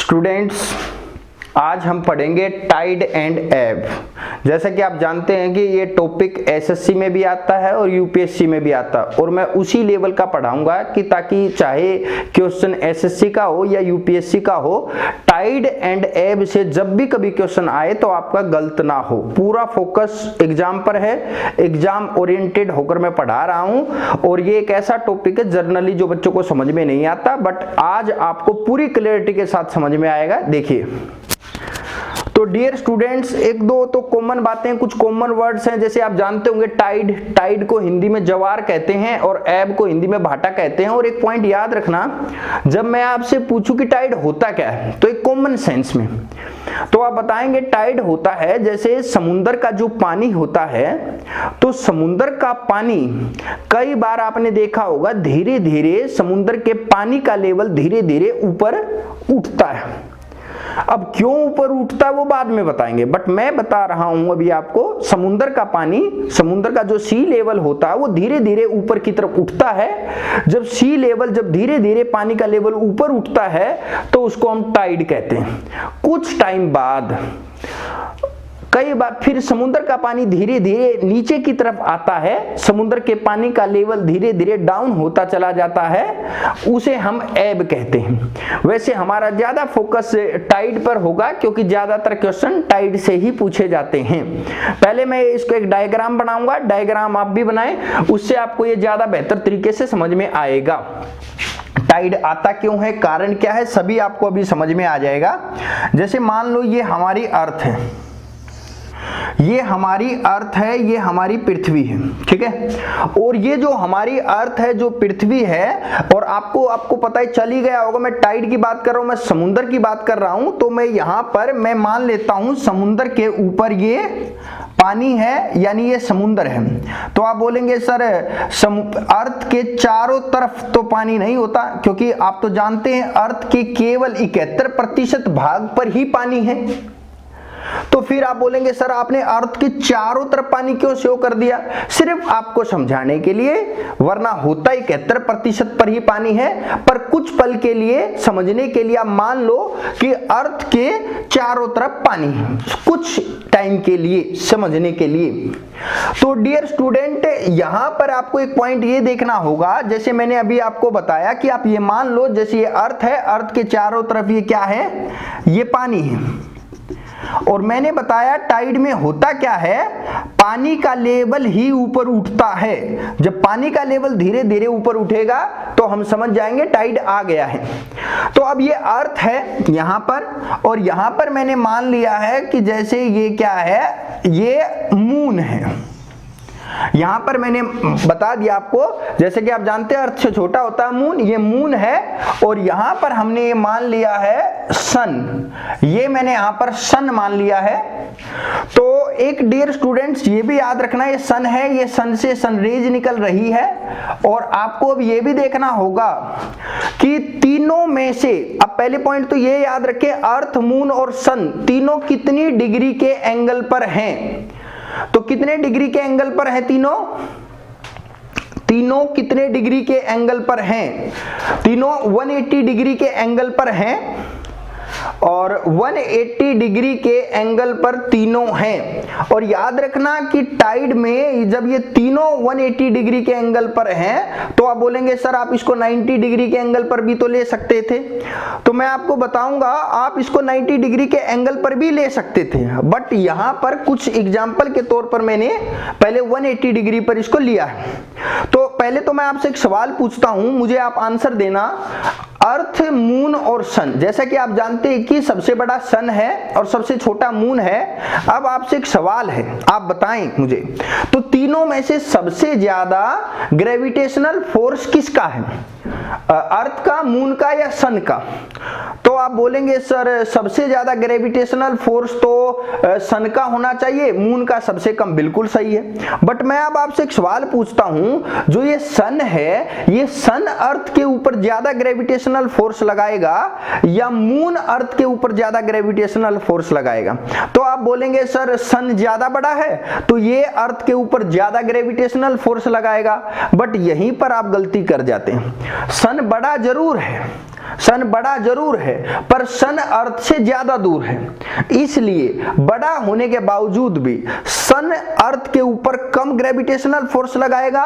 Students, आज हम पढ़ेंगे टाइड एंड एब। जैसा कि आप जानते हैं कि ये टॉपिक एसएससी में भी आता है और यूपीएससी में भी आता है, और मैं उसी लेवल का पढ़ाऊंगा कि ताकि चाहे क्वेश्चन एसएससी का हो या यूपीएससी का हो, टाइड एंड एब से जब भी कभी क्वेश्चन आए तो आपका गलत ना हो। पूरा फोकस एग्जाम पर है, एग्जाम ओरिएंटेड होकर मैं पढ़ा रहा हूं, और ये एक ऐसा टॉपिक है जनरली जो बच्चों को समझ में नहीं आता, बट आज आपको पूरी क्लैरिटी के साथ समझ में आएगा। देखिए तो डियर स्टूडेंट्स, एक दो तो कॉमन बातें, कुछ कॉमन वर्ड्स हैं। जैसे आप जानते होंगे टाइड को हिंदी में जवार कहते हैं और एब को हिंदी में भाटा कहते हैं। और एक पॉइंट याद रखना, जब मैं आपसे पूछूं कि टाइड होता क्या है तो एक कॉमन सेंस में तो आप बताएंगे टाइड होता है जैसे समुद्र का जो पानी होता है, तो समुद्र का पानी कई बार आपने देखा होगा धीरे धीरे समुद्र के पानी का लेवल धीरे धीरे ऊपर उठता है। अब क्यों ऊपर उठता है वो बाद में बताएंगे, बट मैं बता रहा हूं अभी आपको, समुद्र का पानी, समुद्र का जो सी लेवल होता है वो धीरे धीरे ऊपर की तरफ उठता है। जब सी लेवल, जब धीरे धीरे पानी का लेवल ऊपर उठता है तो उसको हम टाइड कहते हैं। कुछ टाइम बाद कई बार फिर समुद्र का पानी धीरे धीरे नीचे की तरफ आता है, समुद्र के पानी का लेवल धीरे धीरे डाउन होता चला जाता है, उसे हम एब कहते हैं। वैसे हमारा ज्यादा फोकस टाइड पर होगा क्योंकि ज्यादातर क्वेश्चन टाइड से ही पूछे जाते हैं। पहले मैं इसको एक डायग्राम बनाऊंगा, डायग्राम आप भी बनाएं, उससे आपको ये ज्यादा बेहतर तरीके से समझ में आएगा। टाइड आता क्यों है, कारण क्या है, सभी आपको अभी समझ में आ जाएगा। जैसे मान लो ये हमारी अर्थ है, ये हमारी अर्थ है, ये हमारी पृथ्वी है, ठीक है। और ये जो हमारी अर्थ है, जो पृथ्वी है, और आपको पता ही चल ही गया होगा, मैं टाइड की बात कर रहा हूं, मैं समुद्र की बात कर रहा हूं, तो मैं यहां पर मैं मान लेता हूं समुद्र के ऊपर ये पानी है, यानी ये समुद्र है। तो आप बोलेंगे सर अर्थ के चारों तरफ तो पानी नहीं होता, क्योंकि आप तो जानते हैं अर्थ के केवल 71% भाग पर ही पानी है। तो फिर आप बोलेंगे सर आपने अर्थ के चारों तरफ पानी क्यों शो कर दिया, सिर्फ आपको समझाने के लिए, वरना होता 71% पर ही पानी है। पर कुछ पल के लिए समझने के लिए आप मान लो कि अर्थ के चारों तरफ पानी है, कुछ टाइम के लिए समझने के लिए। तो डियर स्टूडेंट, यहां पर आपको एक पॉइंट ये देखना होगा, जैसे मैंने अभी आपको बताया कि आप ये मान लो जैसे ये अर्थ है, अर्थ के चारों तरफ ये क्या है, ये पानी है। और मैंने बताया टाइड में होता क्या है, पानी का लेवल ही ऊपर उठता है। जब पानी का लेवल धीरे धीरे ऊपर उठेगा तो हम समझ जाएंगे टाइड आ गया है। तो अब ये अर्थ है यहां पर, और यहां पर मैंने मान लिया है कि जैसे ये क्या है, ये मून है। यहां पर मैंने बता दिया आपको, जैसे कि आप जानते हैं अर्थ से छोटा होता है मून, ये मून है। और यहां पर हमने ये मान लिया है सन, ये मैंने यहां पर सन मान लिया है। तो एक डियर स्टूडेंट्स ये भी याद रखना, ये सन है, ये सन से सनरेज निकल रही है। और आपको अब ये भी देखना होगा कि तीनों में से, अब पहले पॉइंट तो ये याद रखें, अर्थ, मून और सन तीनों कितनी डिग्री के एंगल पर हैं। तो कितने डिग्री के एंगल पर है तीनों, तीनों कितने डिग्री के एंगल पर हैं, तीनों 180 डिग्री के एंगल पर हैं, और 180 डिग्री के एंगल पर तीनों हैं। और याद रखना कि टाइड में जब ये तीनों 180 डिग्री के एंगल पर हैं तो आप बोलेंगे सर आप इसको 90 डिग्री के एंगल पर भी तो ले सकते थे। तो मैं आपको बताऊंगा आप इसको 90 डिग्री के एंगल पर भी ले सकते थे, बट यहां पर कुछ एग्जाम्पल के तौर पर मैंने पहले 180 डिग्री पर इसको लिया है। तो पहले तो मैं आपसे एक सवाल पूछता हूं, मुझे आप आंसर देना। अर्थ, मून और सन, जैसा कि आप जानते हैं कि सबसे बड़ा सन है और सबसे छोटा मून है। अब आपसे एक सवाल है, आप बताएं मुझे, तो तीनों में से सबसे ज्यादा ग्रेविटेशनल फोर्स किसका है, अर्थ का, मून का या सन का? तो आप बोलेंगे सर सबसे ज्यादा ग्रेविटेशनल फोर्स तो सन का होना चाहिए, मून का सबसे कम, बिल्कुल सही है। बट मैं अब आपसे एक सवाल पूछता हूं, जो ये सन है, ये सन अर्थ के ऊपर ज्यादा ग्रेविटेशनल फोर्स लगाएगा या मून अर्थ के ऊपर ज्यादा ग्रेविटेशनल फोर्स लगाएगा? तो आप बोलेंगे सर सन ज्यादा बड़ा है तो ये अर्थ के ऊपर ज्यादा ग्रेविटेशनल फोर्स लगाएगा, बट यहीं पर आप गलती कर जाते हैं। सन बड़ा जरूर है, सन बड़ा जरूर है पर सन अर्थ से ज्यादा दूर है, इसलिए बड़ा होने के बावजूद भी सन अर्थ के ऊपर कम ग्रेविटेशनल फोर्स लगाएगा।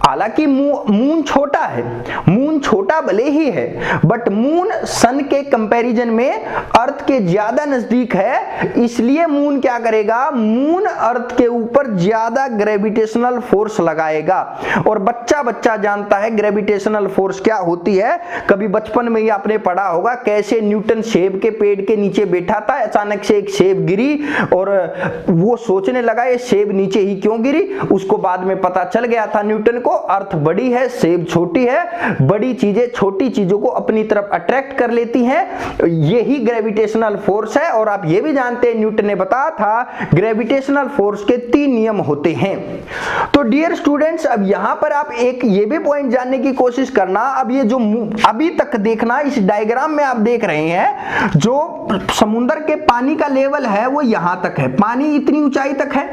हालांकि मून छोटा है, मून छोटा भले ही है, बट मून सन के कंपैरिजन में अर्थ के ज्यादा नजदीक है, इसलिए मून क्या करेगा, मून अर्थ के ऊपर ज्यादा ग्रेविटेशनल फोर्स लगाएगा। और बच्चा बच्चा जानता है ग्रेविटेशनल फोर्स क्या होती है। कभी बचपन में ही आपने पढ़ा होगा कैसे न्यूटन सेब के पेड़ के नीचे बैठा था, अचानक से एक सेब गिरी और वो सोचने लगा ये सेब नीचे ही क्यों गिरी। उसको बाद में पता चल गया था न्यूटन को, अर्थ बड़ी है सेब छोटी है, बड़ी चीजें छोटी चीजों को अपनी तरफ अट्रैक्ट कर लेती हैं, यही ग्रेविटेशनल फोर्स है। और आप ये भी जानते हैं न्यूटन ने बताया था ग्रेविटेशनल फोर्स के 3 नियम होते हैं। तो डियर स्टूडेंट्स, अब यहां पर आप एक ये भी पॉइंट जानने की कोशिश करना, अब ये जो अभी तक देखना इस डायग्राम में आप देख रहे हैं, जो समुद्र के पानी का लेवल है वो यहां तक है, पानी इतनी ऊंचाई तक है,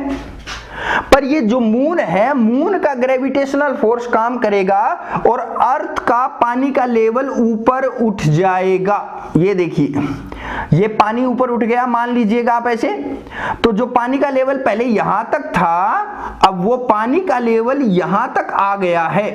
पर ये जो मून है, मून का ग्रेविटेशनल फोर्स काम करेगा और अर्थ का पानी का लेवल ऊपर उठ जाएगा। ये देखिए, ये पानी ऊपर उठ गया, मान लीजिएगा आप ऐसे, तो जो पानी का लेवल पहले यहां तक था, अब वो पानी का लेवल यहां तक आ गया है।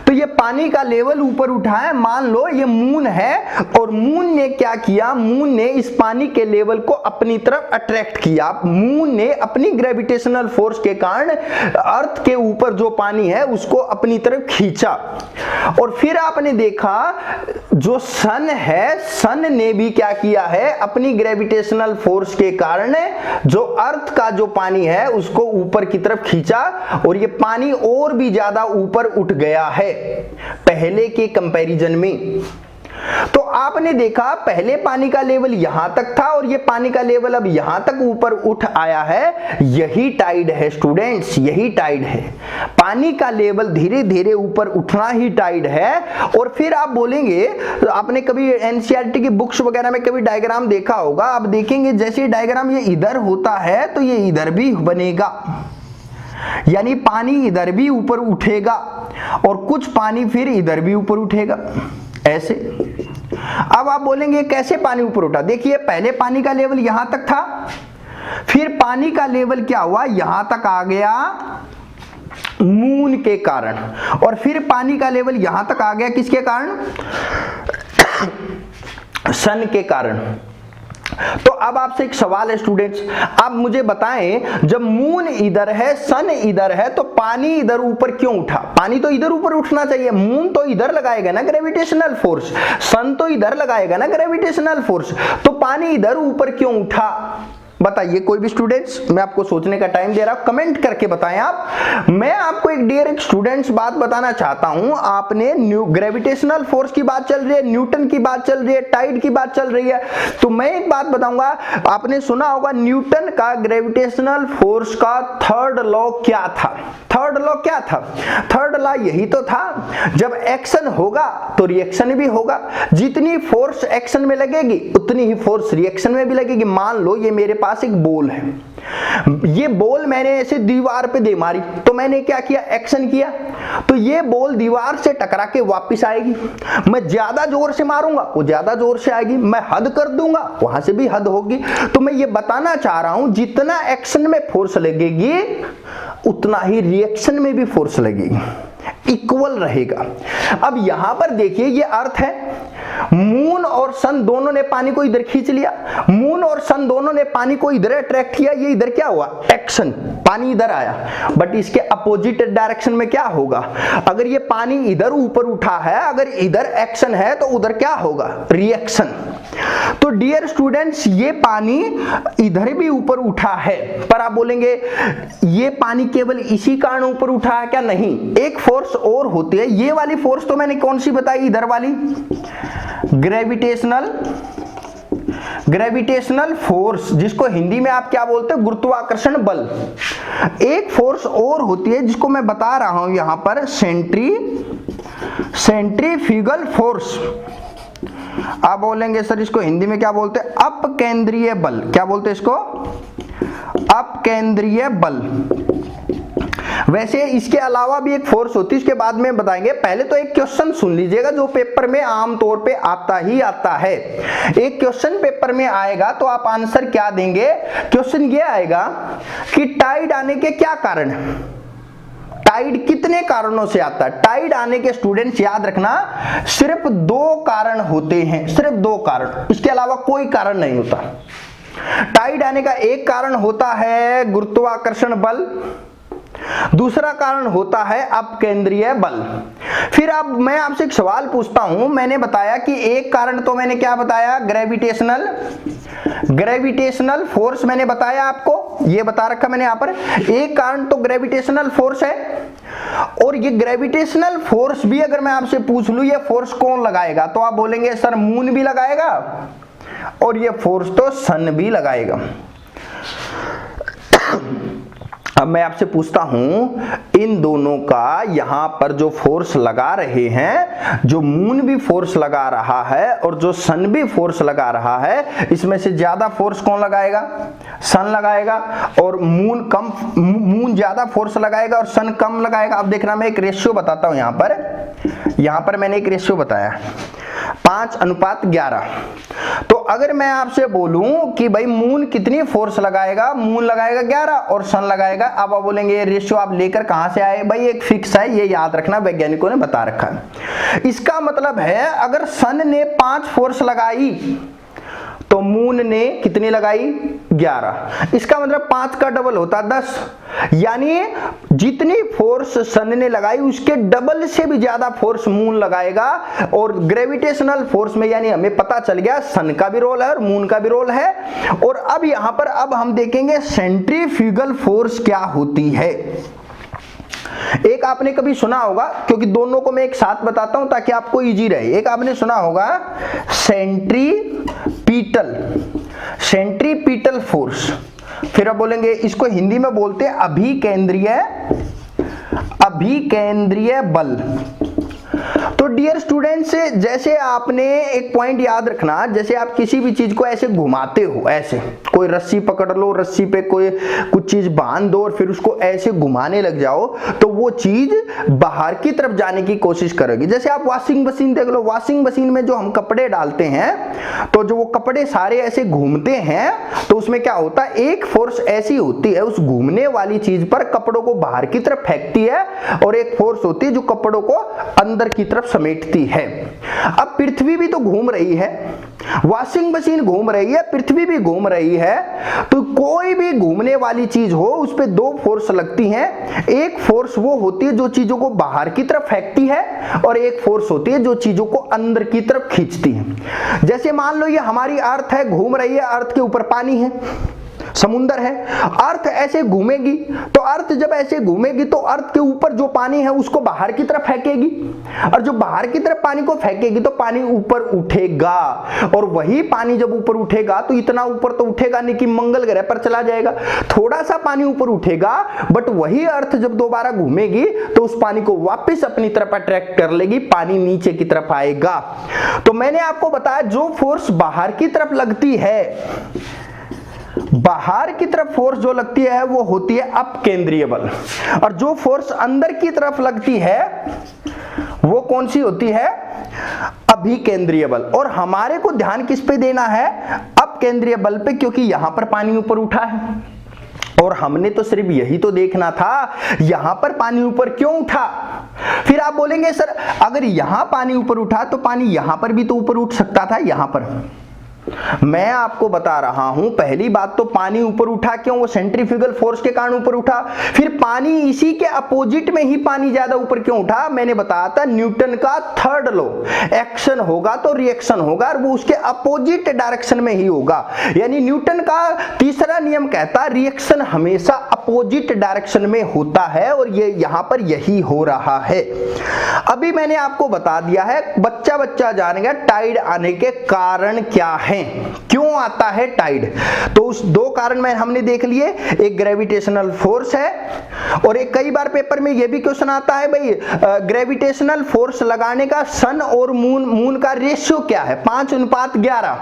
तो ये पानी का लेवल ऊपर उठा है, मान लो ये मून है, और मून ने क्या किया, मून ने इस पानी के लेवल को अपनी तरफ अट्रैक्ट किया। मून ने अपनी ग्रेविटेशनल फोर्स के कारण अर्थ के ऊपर जो पानी है उसको अपनी तरफ खींचा। और फिर आपने देखा जो सन है, सन ने भी क्या किया है, अपनी ग्रेविटेशनल फोर्स के कारण जो अर्थ का जो पानी है उसको ऊपर की तरफ खींचा, और ये पानी और भी ज्यादा ऊपर उठ गया है पहले के कंपैरिजन में। तो आपने देखा पहले पानी का लेवल यहां तक था और ये पानी का लेवल अब यहां तक ऊपर उठ आया है, यही टाइड है स्टूडेंट्स, यही टाइड है। पानी का लेवल धीरे धीरे ऊपर उठना ही टाइड है। और फिर आप बोलेंगे, आपने कभी एनसीईआरटी की बुक्स वगैरह में कभी डायग्राम देखा होगा, आप देखेंगे जैसे डायग्राम ये इधर होता है तो ये इधर भी बनेगा, यानी पानी इधर भी ऊपर उठेगा और कुछ पानी फिर इधर भी ऊपर उठेगा, ऐसे। अब आप बोलेंगे कैसे पानी ऊपर उठा, देखिए पहले पानी का लेवल यहां तक था, फिर पानी का लेवल क्या हुआ, यहां तक आ गया मून के कारण, और फिर पानी का लेवल यहां तक आ गया किसके कारण, सन के कारण। तो अब आपसे एक सवाल है स्टूडेंट्स, आप मुझे बताएं जब मून इधर है सन इधर है तो पानी इधर ऊपर क्यों उठा। पानी तो इधर ऊपर उठना चाहिए, मून तो इधर लगाएगा ना ग्रेविटेशनल फोर्स, सन तो इधर लगाएगा ना ग्रेविटेशनल फोर्स, तो पानी इधर ऊपर क्यों उठा, बताइए कोई भी स्टूडेंट्स। मैं आपको सोचने का टाइम दे रहा हूं, कमेंट करके बताएं आप। मैं आपको एक डियर एक स्टूडेंट्स बात बताना चाहता हूं, आपने ग्रेविटेशनल फोर्स की बात चल रही है, न्यूटन की बात चल रही है, टाइड की बात चल रही है, तो मैं एक बात बताऊंगा, आपने सुना होगा न्यूटन का ग्रेविटेशनल फोर्स का थर्ड लॉ क्या था। थर्ड लॉ क्या था, थर्ड लॉ यही तो था, जब एक्शन होगा तो रिएक्शन भी होगा, जितनी फोर्स एक्शन में लगेगी उतनी ही फोर्स रिएक्शन में भी लगेगी। मान लो ये मेरे पास एक बॉल है, ये बॉल मैंने ऐसे दीवार पे दे मारी, तो मैंने क्या किया, एक्शन किया, तो ये बॉल दीवार से टकरा के वापस आएगी। मैं ज्यादा जोर से मारूंगा वो ज्यादा जोर से आएगी, मैं हद कर दूंगा वहां से भी हद होगी। तो मैं ये बताना चाह रहा हूं जितना एक्शन में फोर्स लगेगी उतना ही रिएक्शन में भी फोर्स लगेगी, इक्वल रहेगा। अब यहां पर देखिए ये अर्थ है, मून और सन दोनों ने पानी को इधर खींच लिया, मून और सन दोनों ने पानी को इधर अट्रैक्ट किया, ये इधर क्या हुआ, एक्शन, पानी इधर आया। बट इसके अपोजिट डायरेक्शन में क्या होगा, अगर ये पानी इधर ऊपर उठा है, अगर इधर एक्शन है तो उधर क्या होगा, रिएक्शन। तो डियर स्टूडेंट्स ये पानी इधर भी ऊपर उठा है, पर आप बोलेंगे ये पानी केवल इसी कारण ऊपर उठा है क्या, नहीं, एक फोर्स और होती है। ये वाली फोर्स तो मैंने कौन सी बताई, इधर वाली ग्रेविटेशनल फोर्स, जिसको हिंदी में आप क्या बोलते हैं, गुरुत्वाकर्षण बल। एक फोर्स और होती है जिसको मैं बता रहा हूं यहां पर, सेंट्रीफ्यूगल फोर्स। आप बोलेंगे सर इसको हिंदी में क्या बोलते हैं, अपकेंद्रीय बल। क्या बोलते हैं इसको, अपकेंद्रीय बल। वैसे इसके अलावा भी एक फोर्स होती है, इसके बाद में बताएंगे। पहले तो एक क्वेश्चन सुन लीजिएगा जो पेपर में आमतौर पे आता ही आता है। एक क्वेश्चन पेपर में आएगा तो आप आंसर क्या देंगे? क्वेश्चन ये आएगा कि टाइड आने के क्या कारण है, टाइड कितने कारणों से आता है। टाइड आने के स्टूडेंट्स याद रखना सिर्फ 2 कारण होते हैं, सिर्फ 2 कारण, इसके अलावा कोई कारण नहीं होता। टाइड आने का एक कारण होता है गुरुत्वाकर्षण बल, दूसरा कारण होता है अपकेंद्रीय बल। फिर अब मैं आपसे एक सवाल पूछता हूं, मैंने बताया कि एक कारण तो मैंने क्या बताया, ग्रेविटेशनल फोर्स मैंने बताया आपको, ये बता रखा मैंने यहां पर। एक कारण तो ग्रेविटेशनल फोर्स है, और ये ग्रेविटेशनल फोर्स भी अगर मैं आपसे पूछ लूं ये फोर्स कौन लगाएगा, तो आप बोलेंगे सर मून भी लगाएगा और ये फोर्स तो सन भी लगाएगा। अब मैं आपसे पूछता हूं इन दोनों का यहां पर जो फोर्स लगा रहे हैं, जो मून भी फोर्स लगा रहा है और जो सन भी फोर्स लगा रहा है, इसमें से ज्यादा फोर्स कौन लगाएगा? सन लगाएगा। और मून ज्यादा फोर्स लगाएगा और सन कम लगाएगा। अब देखना मैं एक रेशियो बताता हूं, यहां पर मैंने एक रेशियो बताया 5:11। तो अगर मैं आपसे बोलूं कि भाई मून कितनी फोर्स लगाएगा, मून लगाएगा 11 और सन लगाएगा, अब आप बोलेंगे ये रेशियो आप लेकर कहां से आए? भाई एक फिक्स है, ये याद रखना, वैज्ञानिकों ने बता रखा है। इसका मतलब है अगर सन ने 5 फोर्स लगाई तो मून ने कितनी लगाई? 11। इसका मतलब 5 का डबल होता 10, यानी जितनी फोर्स सन ने लगाई उसके डबल से भी ज्यादा फोर्स मून लगाएगा। और ग्रेविटेशनल फोर्स में यानी हमें पता चल गया सन का भी रोल है और मून का भी रोल है। और अब यहां पर अब हम देखेंगे सेंट्रीफ्यूगल फोर्स क्या होती है। एक आपने कभी सुना होगा, क्योंकि दोनों को मैं एक साथ बताता हूं ताकि आपको इजी रहे। एक आपने सुना होगा सेंट्रीपिटल फोर्स, फिर आप बोलेंगे इसको हिंदी में बोलते हैं अभिकेंद्रीय बल। तो डियर स्टूडेंट्स, जैसे आपने एक पॉइंट याद रखना, जैसे आप किसी भी चीज को ऐसे घुमाते हो, ऐसे कोई रस्सी पकड़ लो, रस्सी पे कोई कुछ चीज बांध दो और फिर उसको ऐसे घुमाने लग जाओ तो वो चीज बाहर की तरफ जाने की कोशिश करेगी। जैसे आप वॉशिंग मशीन देख लो, वॉशिंग मशीन में जो हम कपड़े डालते हैं तो जो वो कपड़े सारे ऐसे घूमते हैं तो उसमें क्या होता है, एक फोर्स ऐसी होती है उस घूमने वाली चीज पर कपड़ों को बाहर की तरफ फेंकती है और एक फोर्स होती है जो कपड़ों को अंदर की तरफ समेटती है। अब पृथ्वी भी तो घूम रही है, वॉशिंग मशीन घूम रही है, पृथ्वी भी घूम रही है, तो कोई भी घूमने वाली चीज हो उस पे 2 फोर्स लगती हैं। एक फोर्स वो होती है जो चीजों को बाहर की तरफ फेंकती है और एक फोर्स होती है जो चीजों को अंदर की तरफ खींचती है। जैसे मान लो ये हमारी अर्थ है, घूम रही है, अर्थ के ऊपर पानी है, समुंदर है, अर्थ ऐसे घूमेगी, तो अर्थ जब ऐसे घूमेगी तो अर्थ के ऊपर जो पानी है उसको बाहर की तरफ फेंकेगी, और जो बाहर की तरफ पानी को फेंकेगी तो पानी ऊपर उठेगा, और वही पानी जब ऊपर उठेगा तो इतना ऊपर तो उठेगा नहीं कि मंगल ग्रह पर चला जाएगा, थोड़ा सा पानी ऊपर उठेगा, बट वही अर्थ जब दोबारा घूमेगी तो उस पानी को वापस अपनी तरफ अट्रैक्ट कर लेगी, पानी नीचे की तरफ आएगा। तो मैंने आपको बताया जो फोर्स बाहर की तरफ लगती है, बाहर की तरफ फोर्स जो लगती है वो होती है अपकेंद्रीय बल, और जो फोर्स अंदर की तरफ लगती है वो कौन सी होती है? अभिकेंद्रीय बल। और हमारे को ध्यान किस पे देना है? अपकेंद्रीय बल पे, क्योंकि यहां पर पानी ऊपर उठा है और हमने तो सिर्फ यही तो देखना था यहां पर पानी ऊपर क्यों उठा। फिर आप बोलेंगे सर अगर यहां पानी ऊपर उठा तो पानी यहां पर भी तो ऊपर उठ सकता था, यहां पर। मैं आपको बता रहा हूं, पहली बात तो पानी ऊपर उठा क्यों? वो सेंट्रीफ्यूगल फोर्स के कारण ऊपर उठा। फिर पानी इसी के अपोजिट में ही पानी ज्यादा ऊपर क्यों उठा? मैंने बताया था न्यूटन का 3rd लॉ, एक्शन होगा तो रिएक्शन होगा और वो उसके अपोजिट डायरेक्शन में ही होगा। यानी न्यूटन का 3रा नियम कहता है रिएक्शन हमेशा अपोजिट डायरेक्शन में होता है, और ये यहां पर यही हो रहा है। अभी मैंने आपको बता दिया है, बच्चा जानेगा टाइड आने के कारण क्या है। हैं। क्यों आता है टाइड? तो उस दो कारण में हमने देख लिए, एक ग्रेविटेशनल फोर्स है और एक कई बार पेपर में यह भी क्वेश्चन आता है भाई ग्रेविटेशनल फोर्स लगाने का सन और मून का रेशियो क्या है, 5:11।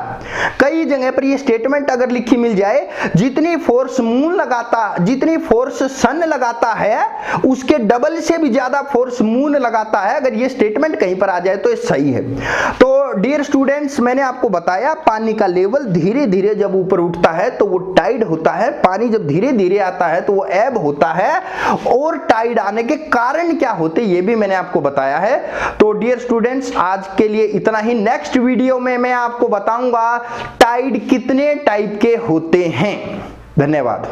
कई जगह पर यह स्टेटमेंट अगर लिखी मिल जाए, जितनी फोर्स जितनी फोर्स सन लगाता है उसके डबल से भी ज्यादा फोर्स मून लगाता है, अगर ये स्टेटमेंट कहीं पर आ जाए तो ये सही है। तो डियर स्टूडेंट्स, मैंने आपको बताया पानी का लेवल धीरे धीरे जब ऊपर उठता है तो वो टाइड होता है, पानी जब धीरे धीरे आता है तो वो एब होता है। और टाइड आने के कारण क्या होते ये भी मैंने आपको बताया है। तो डियर स्टूडेंट्स, आज के लिए इतना ही। नेक्स्ट वीडियो में मैं आपको बताऊंगा टाइड कितने टाइप के होते हैं। धन्यवाद।